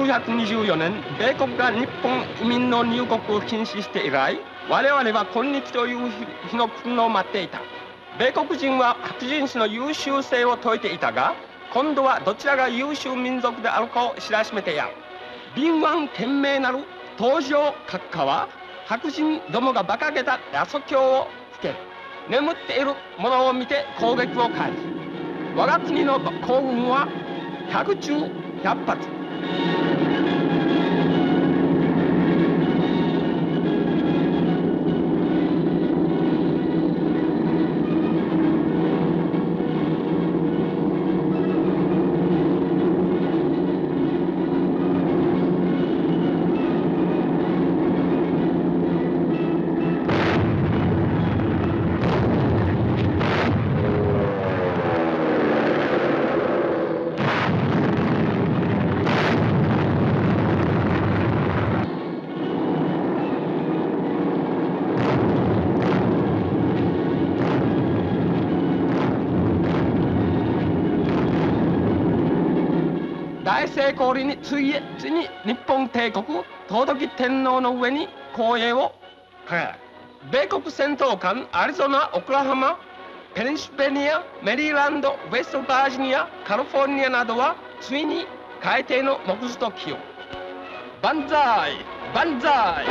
1924年、米国が日本移民の入国を禁止して以来、我々は今日という日の来るのを待っていた。米国人は白人種の優秀性を説いていたが、今度はどちらが優秀民族であるかを知らしめてやる。敏腕賢明なる東条閣下は、白人どもが馬鹿げた夜祖教をつける。眠っている者を見て攻撃を開始。我が国の皇軍は100中100発。大成功裏についに日本帝国頭取天皇の上に光栄を輝く。米国戦闘艦アリゾナ、オクラホマ、ペンシルベニア、メリーランド、ウェストバージニア、カリフォルニアなどはついに海底の木図と起用。万歳万歳。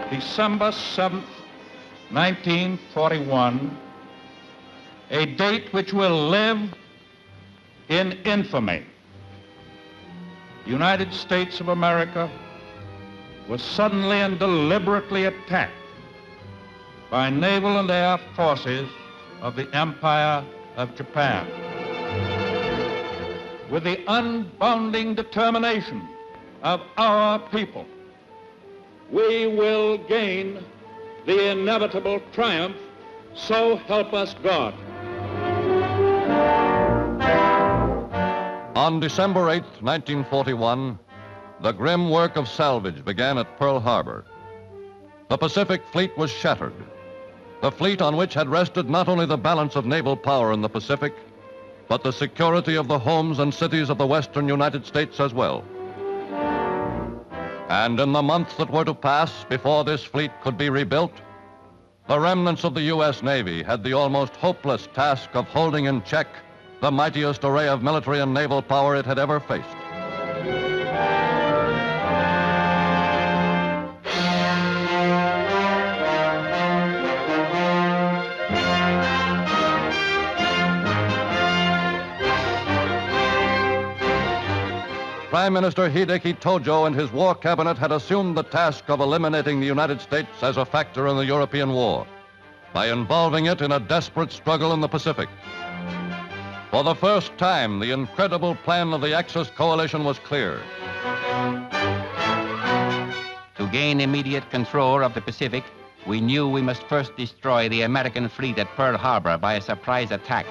December 7th, 1941, a date which will live in infamy. The United States of America was suddenly and deliberately attacked by naval and air forces of the Empire of Japan. With the unbounding determination of our people, we will gain the inevitable triumph, so help us God. On December 8, 1941, the grim work of salvage began at Pearl Harbor. The Pacific Fleet was shattered. The fleet on which had rested not only the balance of naval power in the Pacific, but the security of the homes and cities of the western United States as well. And in the months that were to pass before this fleet could be rebuilt, the remnants of the U.S. Navy had the almost hopeless task of holding in check the mightiest array of military and naval power it had ever faced. Prime Minister Hideki Tojo and his war cabinet had assumed the task of eliminating the United States as a factor in the European war by involving it in a desperate struggle in the Pacific. For the first time, the incredible plan of the Axis coalition was clear. To gain immediate control of the Pacific, we knew we must first destroy the American fleet at Pearl Harbor by a surprise attack.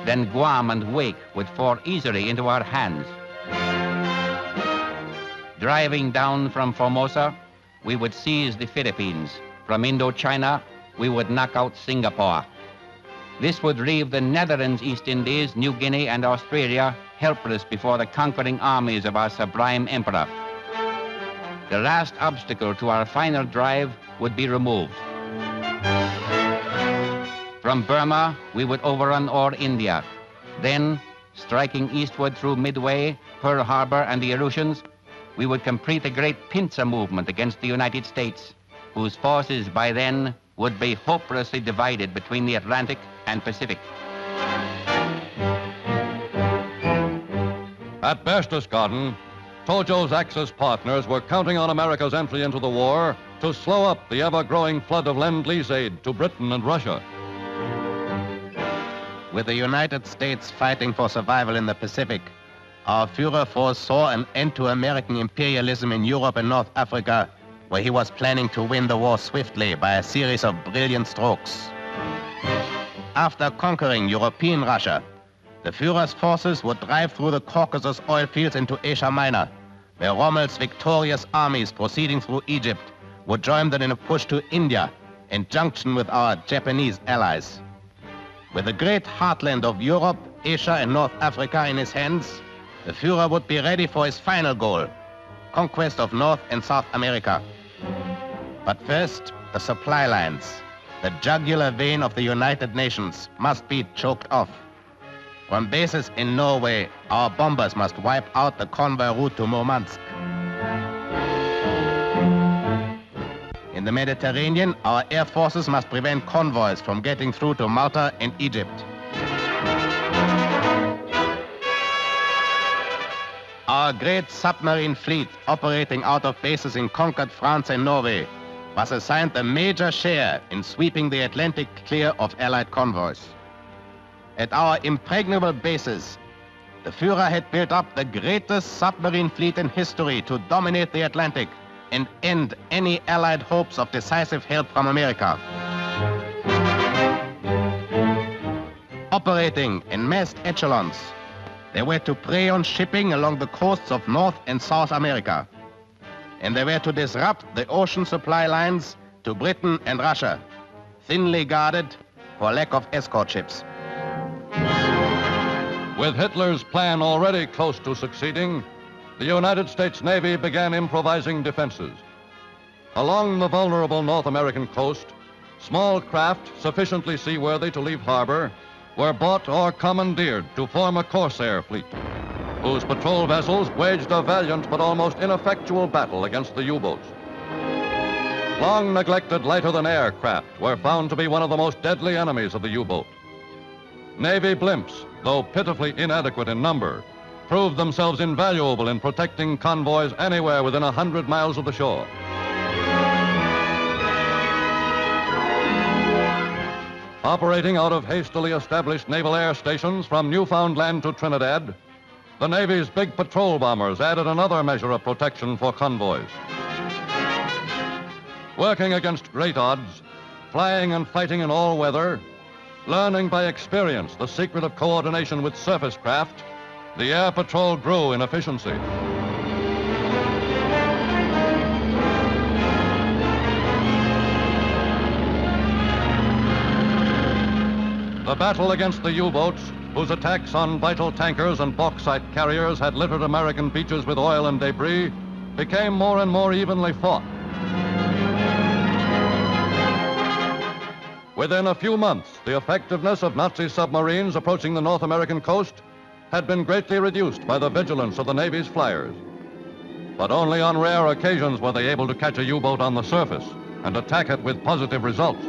Then Guam and Wake would fall easily into our hands. Driving down from Formosa, we would seize the Philippines. From Indochina, we would knock out Singapore. This would leave the Netherlands, East Indies, New Guinea, and Australia helpless before the conquering armies of our sublime emperor. The last obstacle to our final drive would be removed. From Burma, we would overrun all India. Then, striking eastward through Midway, Pearl Harbor, and the Aleutians, we would complete the great pincer movement against the United States. whose forces by then would be hopelessly divided between the Atlantic and Pacific. At Berchtesgaden, Tojo's Axis partners were counting on America's entry into the war to slow up the ever-growing flood of Lend-Lease aid to Britain and Russia. With the United States fighting for survival in the Pacific, our Führer foresaw an end to American imperialism in Europe and North Africa, where he was planning to win the war swiftly by a series of brilliant strokes. After conquering European Russia, the Führer's forces would drive through the Caucasus oil fields into Asia Minor, where Rommel's victorious armies proceeding through Egypt would join them in a push to India in junction with our Japanese allies. With the great heartland of Europe, Asia, and North Africa in his hands, the Führer would be ready for his final goal, conquest of North and South America. But first, the supply lines, the jugular vein of the United Nations, must be choked off. From bases in Norway, our bombers must wipe out the convoy route to Murmansk. In the Mediterranean, our air forces must prevent convoys from getting through to Malta and Egypt. Our great submarine fleet, operating out of bases in conquered France and Norway, was assigned a major share in sweeping the Atlantic clear of Allied convoys. At our impregnable bases, the Führer had built up the greatest submarine fleet in history to dominate the Atlantic and end any Allied hopes of decisive help from America. Operating in massed echelons, they were to prey on shipping along the coasts of North and South America, and they were to disrupt the ocean supply lines to Britain and Russia, thinly guarded for lack of escort ships. With Hitler's plan already close to succeeding, the United States Navy began improvising defenses. Along the vulnerable North American coast, small craft sufficiently seaworthy to leave harbor were bought or commandeered to form a corsair fleet, whose patrol vessels waged a valiant but almost ineffectual battle against the U-boats. Long neglected lighter-than-air craft were found to be one of the most deadly enemies of the U-boat. Navy blimps, though pitifully inadequate in number, proved themselves invaluable in protecting convoys anywhere within 100 miles of the shore. Operating out of hastily established naval air stations from Newfoundland to Trinidad, the Navy's big patrol bombers added another measure of protection for convoys. Working against great odds, flying and fighting in all weather, learning by experience the secret of coordination with surface craft, the air patrol grew in efficiency. The battle against the U-boats, whose attacks on vital tankers and bauxite carriers had littered American beaches with oil and debris, became more and more evenly fought. Within a few months, the effectiveness of Nazi submarines approaching the North American coast had been greatly reduced by the vigilance of the Navy's flyers. But only on rare occasions were they able to catch a U-boat on the surface and attack it with positive results.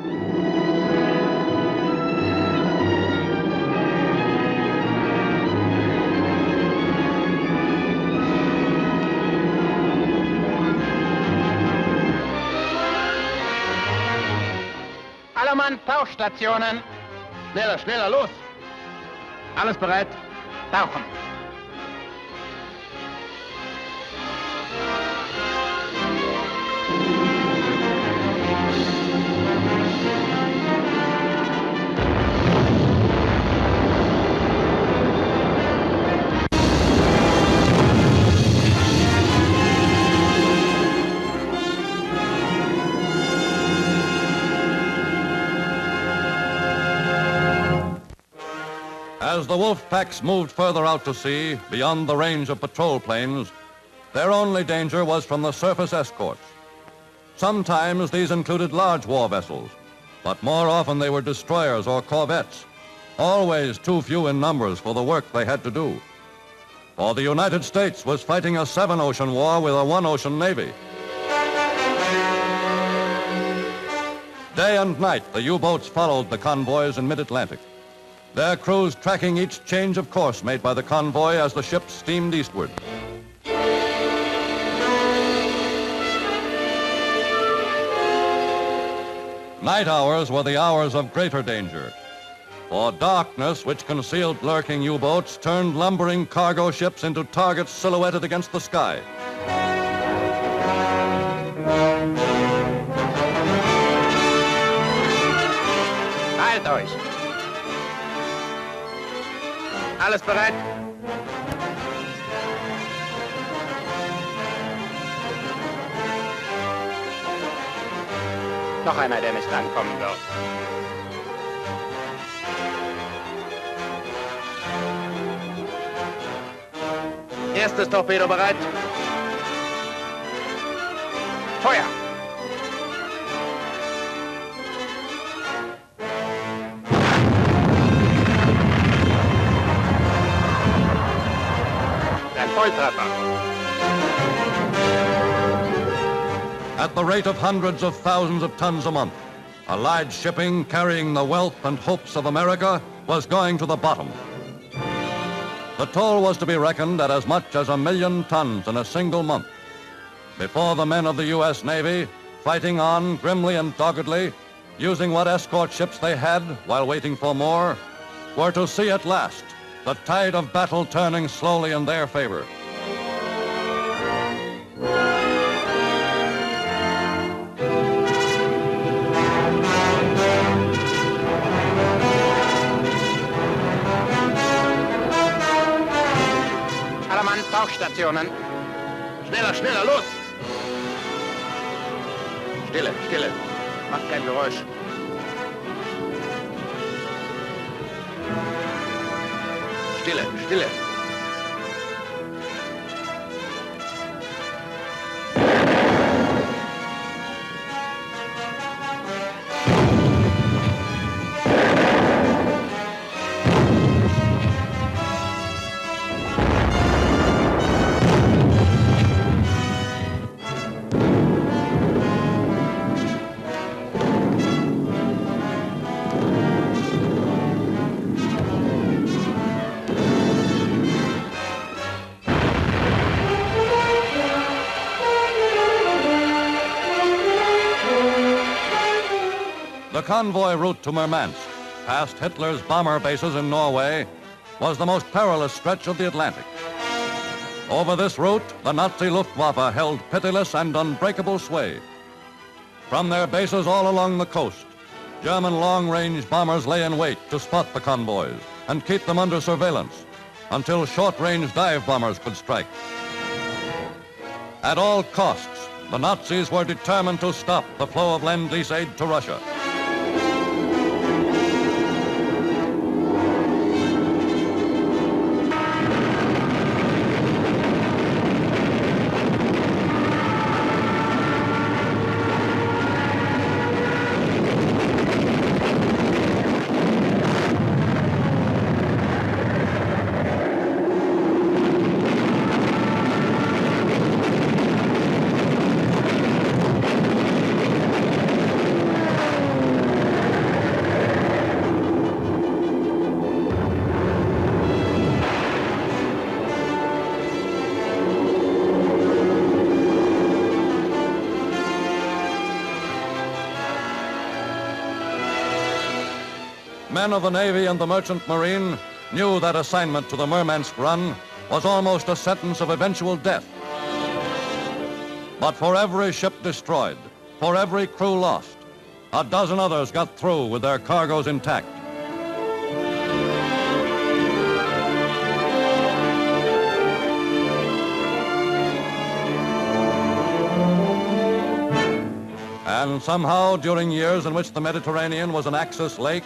Alle Mann, Tauchstationen. Schneller, schneller, los. Alles bereit? Tauchen. As the wolf packs moved further out to sea, beyond the range of patrol planes, their only danger was from the surface escorts. Sometimes these included large war vessels, but more often they were destroyers or corvettes, always too few in numbers for the work they had to do. For the United States was fighting a 7-ocean war with a 1-ocean navy. Day and night, the U-boats followed the convoys in mid-Atlantic, their crews tracking each change of course made by the convoy as the ships steamed eastward. Night hours were the hours of greater danger, for darkness, which concealed lurking U-boats, turned lumbering cargo ships into targets silhouetted against the sky. Halt euch! Alles bereit? Noch einer, der nicht rankommen wird. Erstes Torpedo bereit. Feuer! Ein Volltreffer. At the rate of hundreds of thousands of tons a month, Allied shipping carrying the wealth and hopes of America was going to the bottom. The toll was to be reckoned at as much as 1 million tons in a single month. Before the men of the U.S. Navy, fighting on grimly and doggedly, using what escort ships they had while waiting for more, were to see at last the tide of battle turning slowly in their favor. Alle Mann, Tauchstationen. Schneller, schneller, los! Stille, Stille. Macht kein Geräusch. Stille, Stille. The convoy route to Murmansk, past Hitler's bomber bases in Norway, was the most perilous stretch of the Atlantic. Over this route, the Nazi Luftwaffe held pitiless and unbreakable sway. From their bases all along the coast, German long-range bombers lay in wait to spot the convoys and keep them under surveillance until short-range dive bombers could strike. At all costs, the Nazis were determined to stop the flow of Lend-Lease aid to Russia. Men of the Navy and the Merchant Marine knew that assignment to the Murmansk run was almost a sentence of eventual death. But for every ship destroyed, for every crew lost, a dozen others got through with their cargoes intact. And somehow, during years in which the Mediterranean was an Axis lake,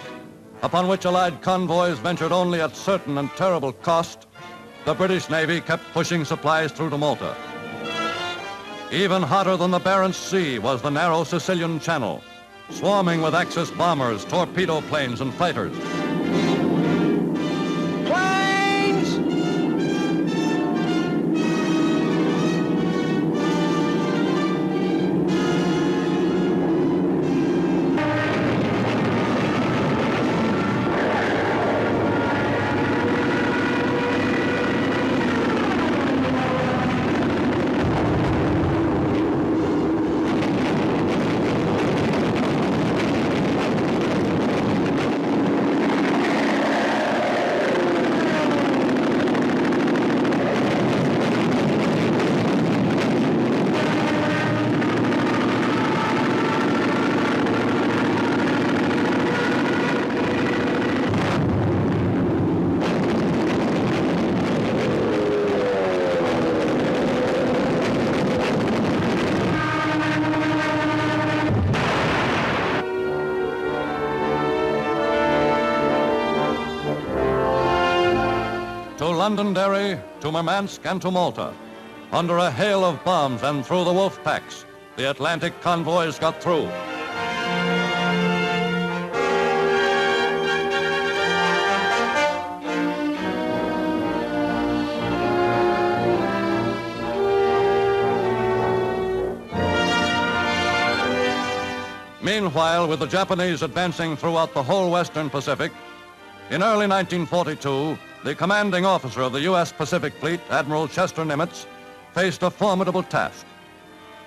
upon which Allied convoys ventured only at certain and terrible cost, the British Navy kept pushing supplies through to Malta. Even hotter than the Barents Sea was the narrow Sicilian Channel, swarming with Axis bombers, torpedo planes, and fighters. Planes! Londonderry, to Murmansk, and to Malta. Under a hail of bombs and through the wolf packs, the Atlantic convoys got through. Meanwhile, with the Japanese advancing throughout the whole Western Pacific, in early 1942, the commanding officer of the U.S. Pacific Fleet, Admiral Chester Nimitz, faced a formidable task.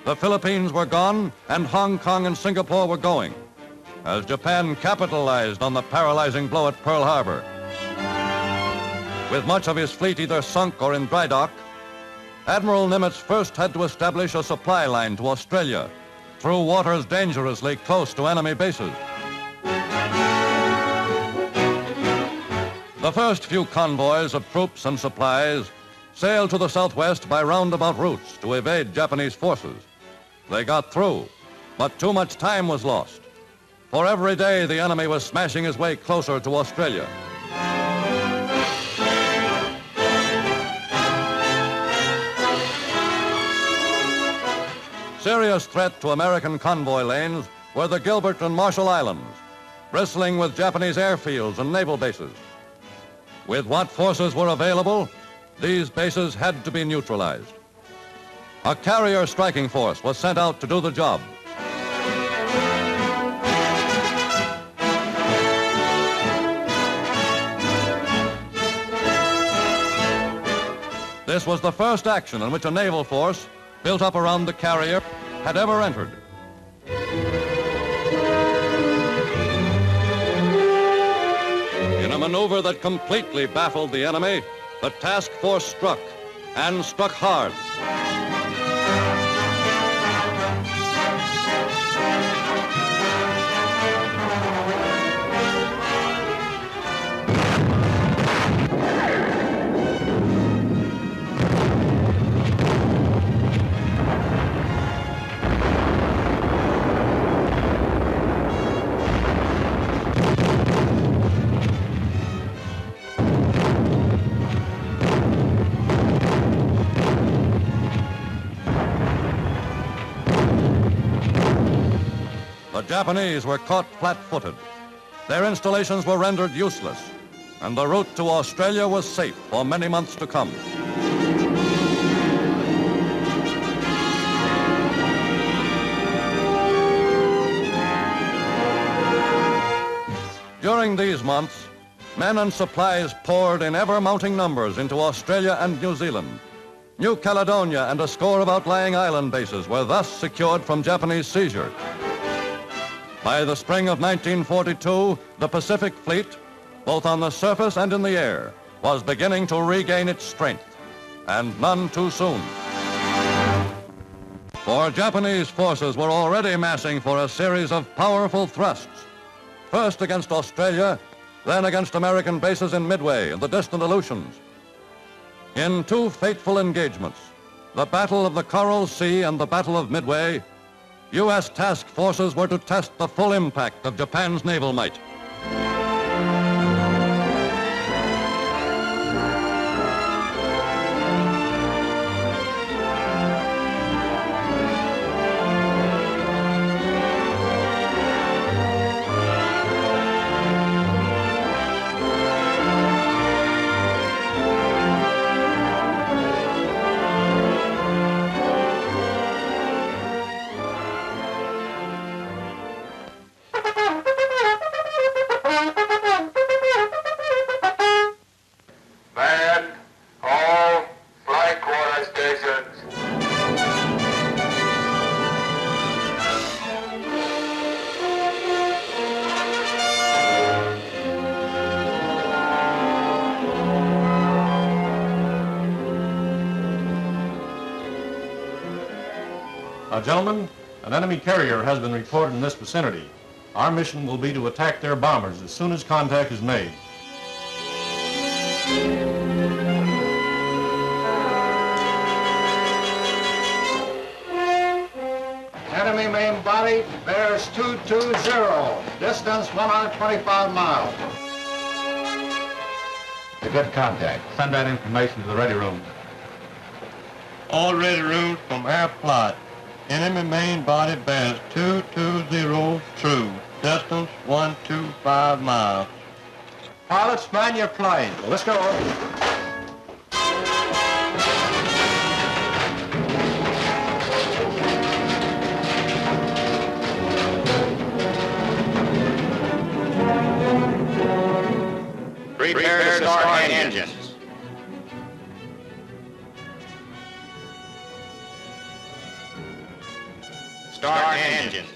The Philippines were gone, and Hong Kong and Singapore were going, as Japan capitalized on the paralyzing blow at Pearl Harbor. With much of his fleet either sunk or in dry dock, Admiral Nimitz first had to establish a supply line to Australia through waters dangerously close to enemy bases. The first few convoys of troops and supplies sailed to the southwest by roundabout routes to evade Japanese forces. They got through, but too much time was lost. For every day, the enemy was smashing his way closer to Australia. Serious threat to American convoy lanes were the Gilbert and Marshall Islands, bristling with Japanese airfields and naval bases. With what forces were available, these bases had to be neutralized. A carrier striking force was sent out to do the job. This was the first action in which a naval force built up around the carrier had ever entered. In a maneuver that completely baffled the enemy, the task force struck, and struck hard. The Japanese were caught flat-footed. Their installations were rendered useless, and the route to Australia was safe for many months to come. During these months, men and supplies poured in ever-mounting numbers into Australia and New Zealand. New Caledonia and a score of outlying island bases were thus secured from Japanese seizure. By the spring of 1942, the Pacific Fleet, both on the surface and in the air, was beginning to regain its strength, and none too soon. For Japanese forces were already massing for a series of powerful thrusts, first against Australia, then against American bases in Midway and the distant Aleutians. In two fateful engagements, the Battle of the Coral Sea and the Battle of Midway, U.S. task forces were to test the full impact of Japan's naval might. Gentlemen, an enemy carrier has been reported in this vicinity. Our mission will be to attack their bombers as soon as contact is made. Enemy main body bears 220, distance 125 miles. A good contact. Send that information to the ready room. All ready rooms from air plot. Enemy main body bears 220 true. Distance 125 miles. Pilots, man your plane. Well, let's go. Prepare to start engines. Start engines.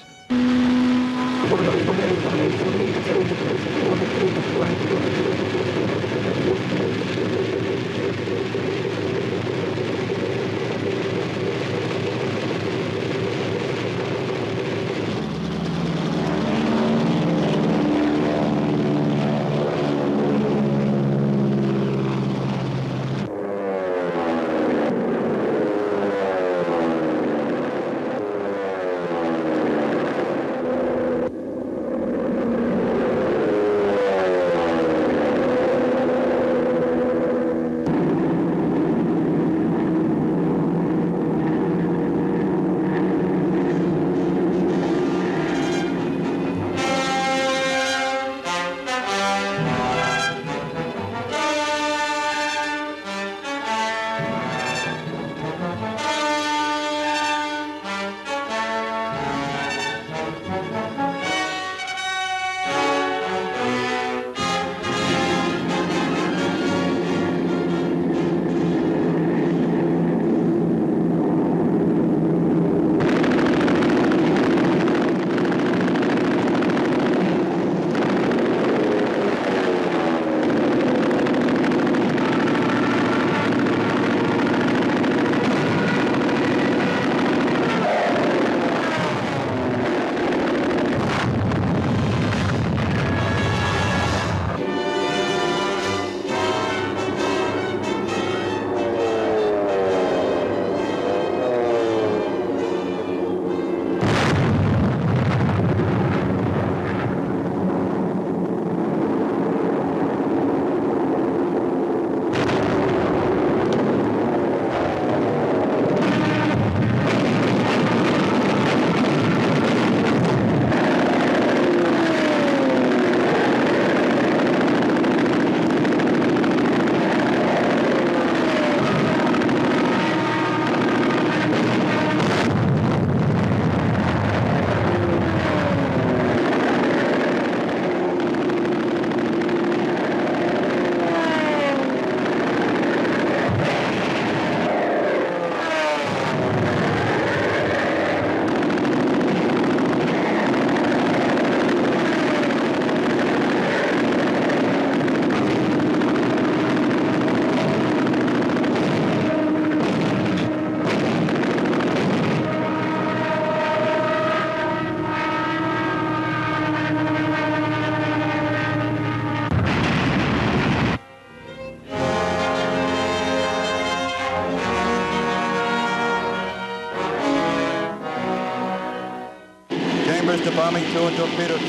Chambers to bombing 2 and torpedo 2.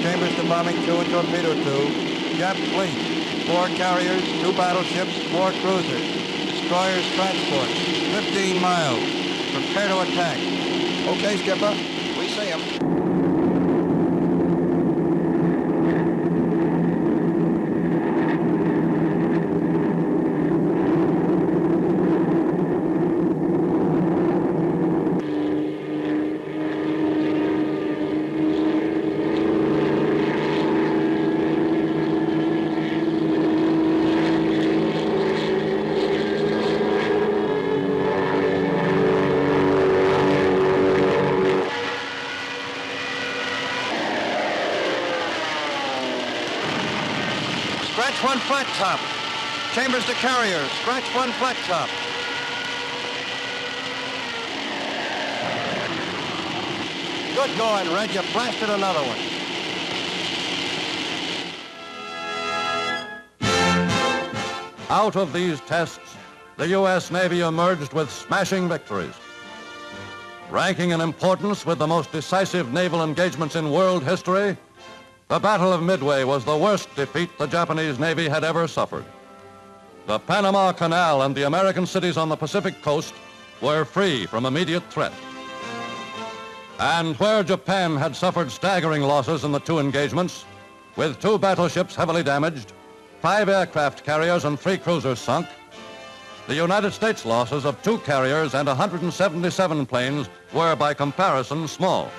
Chambers to bombing 2 and torpedo 2. Jap fleet. 4 carriers, 2 battleships, 4 cruisers. Destroyers transport. 15 miles. Prepare to attack. Okay, Skipper. We see him. Scratch 1 flat top. Chambers to carriers. Scratch 1 flat top. Good going, Red. You blasted another one. Out of these tests, the U.S. Navy emerged with smashing victories. Ranking in importance with the most decisive naval engagements in world history, The Battle of Midway was the worst defeat the Japanese Navy had ever suffered. The Panama Canal and the American cities on the Pacific coast were free from immediate threat. And where Japan had suffered staggering losses in the two engagements, with 2 battleships heavily damaged, 5 aircraft carriers and 3 cruisers sunk, the United States losses of 2 carriers and 177 planes were, by comparison, small.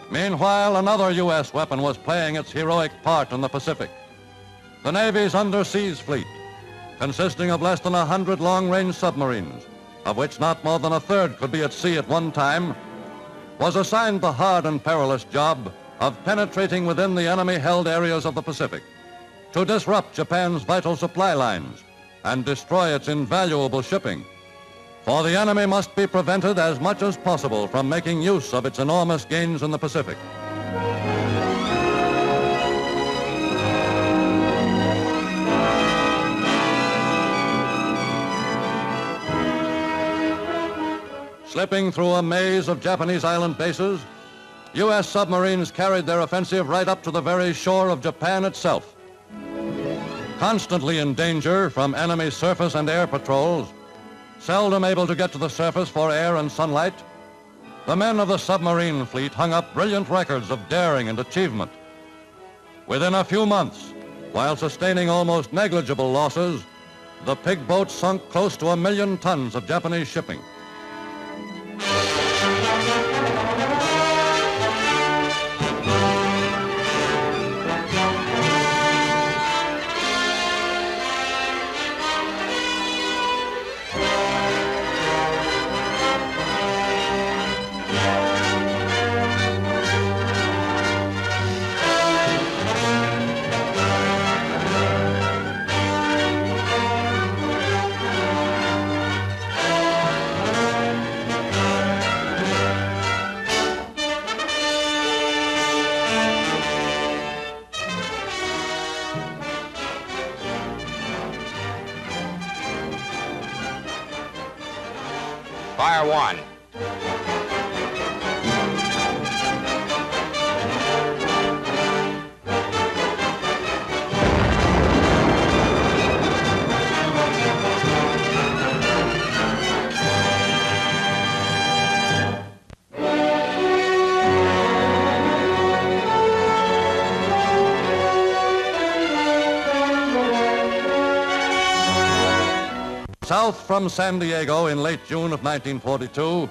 Meanwhile, another U.S. weapon was playing its heroic part in the Pacific. The Navy's underseas fleet, consisting of less than 100 long-range submarines, of which not more than a third could be at sea at one time, was assigned the hard and perilous job of penetrating within the enemy-held areas of the Pacific to disrupt Japan's vital supply lines and destroy its invaluable shipping. For the enemy must be prevented as much as possible from making use of its enormous gains in the Pacific. Slipping through a maze of Japanese island bases, U.S. submarines carried their offensive right up to the very shore of Japan itself. Constantly in danger from enemy surface and air patrols, seldom able to get to the surface for air and sunlight, the men of the submarine fleet hung up brilliant records of daring and achievement. Within a few months, while sustaining almost negligible losses, the pig boats sunk close to 1 million tons of Japanese shipping. Fire 1. South from San Diego in late June of 1942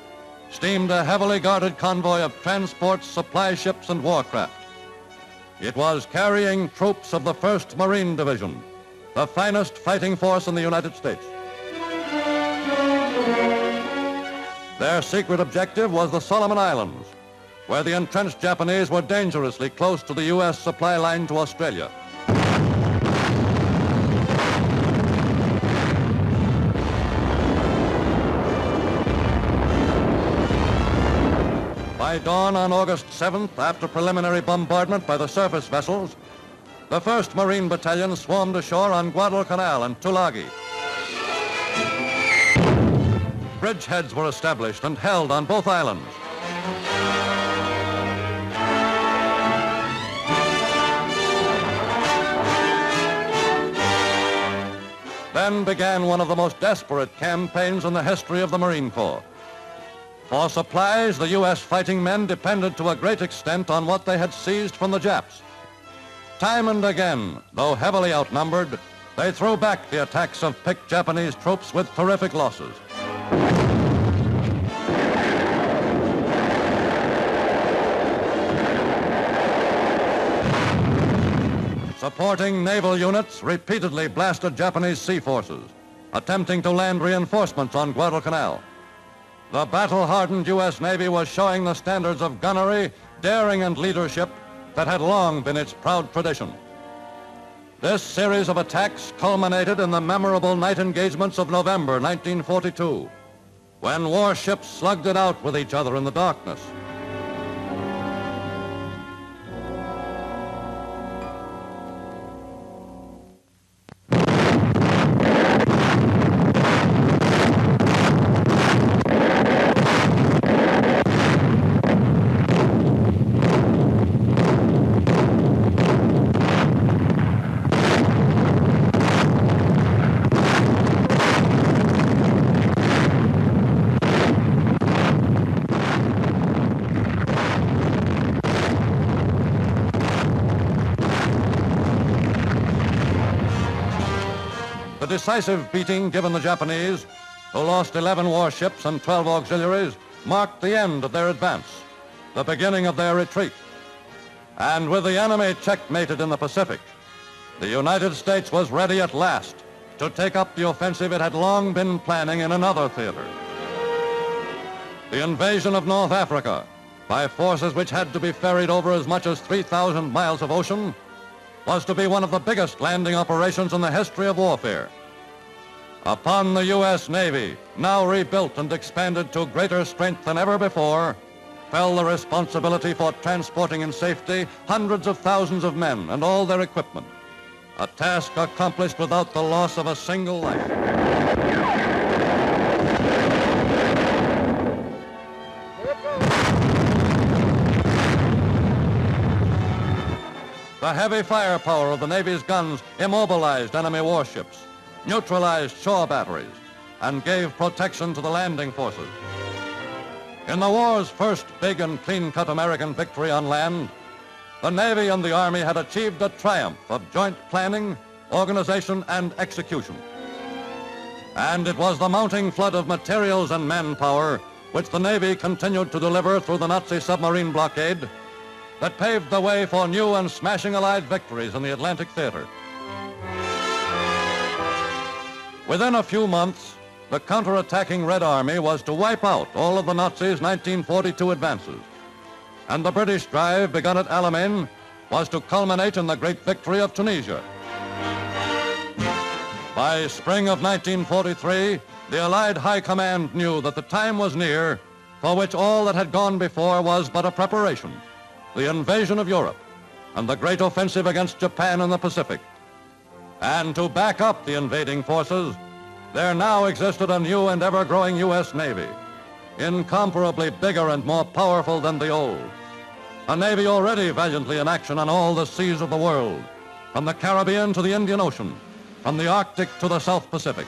steamed a heavily guarded convoy of transports, supply ships, and warcraft. It was carrying troops of the 1st Marine Division, the finest fighting force in the United States. Their secret objective was the Solomon Islands, where the entrenched Japanese were dangerously close to the U.S. supply line to Australia. By dawn on August 7th, after preliminary bombardment by the surface vessels, the 1st Marine Battalion swarmed ashore on Guadalcanal and Tulagi. Bridgeheads were established and held on both islands. Then began one of the most desperate campaigns in the history of the Marine Corps. For supplies, the U.S. fighting men depended to a great extent on what they had seized from the Japs. Time and again, though heavily outnumbered, they threw back the attacks of picked Japanese troops with terrific losses. Supporting naval units repeatedly blasted Japanese sea forces, attempting to land reinforcements on Guadalcanal. The battle-hardened U.S. Navy was showing the standards of gunnery, daring, and leadership that had long been its proud tradition. This series of attacks culminated in the memorable night engagements of November 1942, when warships slugged it out with each other in the darkness. decisive beating given the Japanese, who lost 11 warships and 12 auxiliaries, marked the end of their advance, the beginning of their retreat. And with the enemy checkmated in the Pacific, the United States was ready at last to take up the offensive it had long been planning in another theater. The invasion of North Africa by forces which had to be ferried over as much as 3,000 miles of ocean was to be one of the biggest landing operations in the history of warfare. Upon the U.S. Navy, now rebuilt and expanded to greater strength than ever before, fell the responsibility for transporting in safety hundreds of thousands of men and all their equipment, a task accomplished without the loss of a single life. The heavy firepower of the Navy's guns immobilized enemy warships, neutralized shore batteries, and gave protection to the landing forces. In the war's first big and clean-cut American victory on land, the Navy and the Army had achieved a triumph of joint planning, organization, and execution. And it was the mounting flood of materials and manpower which the Navy continued to deliver through the Nazi submarine blockade that paved the way for new and smashing Allied victories in the Atlantic theater. Within a few months, the counterattacking Red Army was to wipe out all of the Nazis' 1942 advances. And the British drive, begun at Alamein, was to culminate in the great victory of Tunisia. By spring of 1943, the Allied High Command knew that the time was near for which all that had gone before was but a preparation, the invasion of Europe and the great offensive against Japan in the Pacific. And to back up the invading forces, there now existed a new and ever-growing U.S. Navy, incomparably bigger and more powerful than the old. A Navy already valiantly in action on all the seas of the world, from the Caribbean to the Indian Ocean, from the Arctic to the South Pacific.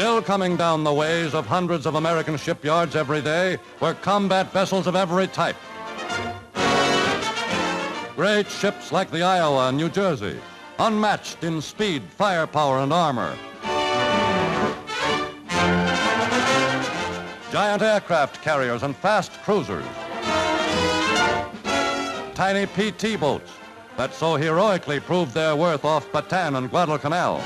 Still coming down the ways of hundreds of American shipyards every day were combat vessels of every type. Great ships like the Iowa and New Jersey, unmatched in speed, firepower, and armor. Giant aircraft carriers and fast cruisers. Tiny PT boats that so heroically proved their worth off Bataan and Guadalcanal.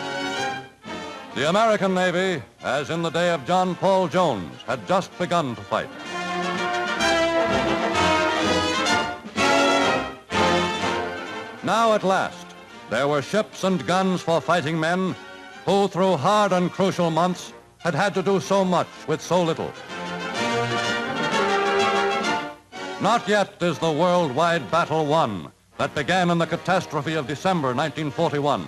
The American Navy, as in the day of John Paul Jones, had just begun to fight. Now at last, there were ships and guns for fighting men who, through hard and crucial months, had to do so much with so little. Not yet is the worldwide battle won that began in the catastrophe of December 1941.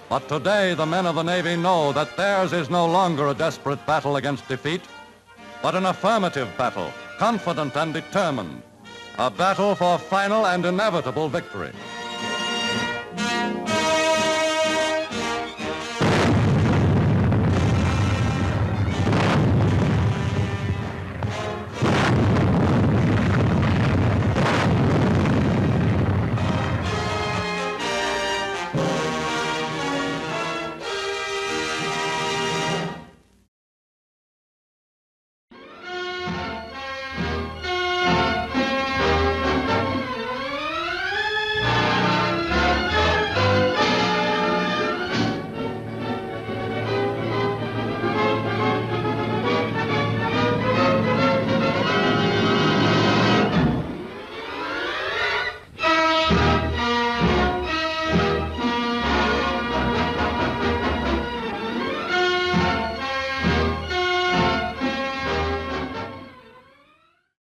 But today, the men of the Navy know that theirs is no longer a desperate battle against defeat, but an affirmative battle, confident and determined, a battle for final and inevitable victory.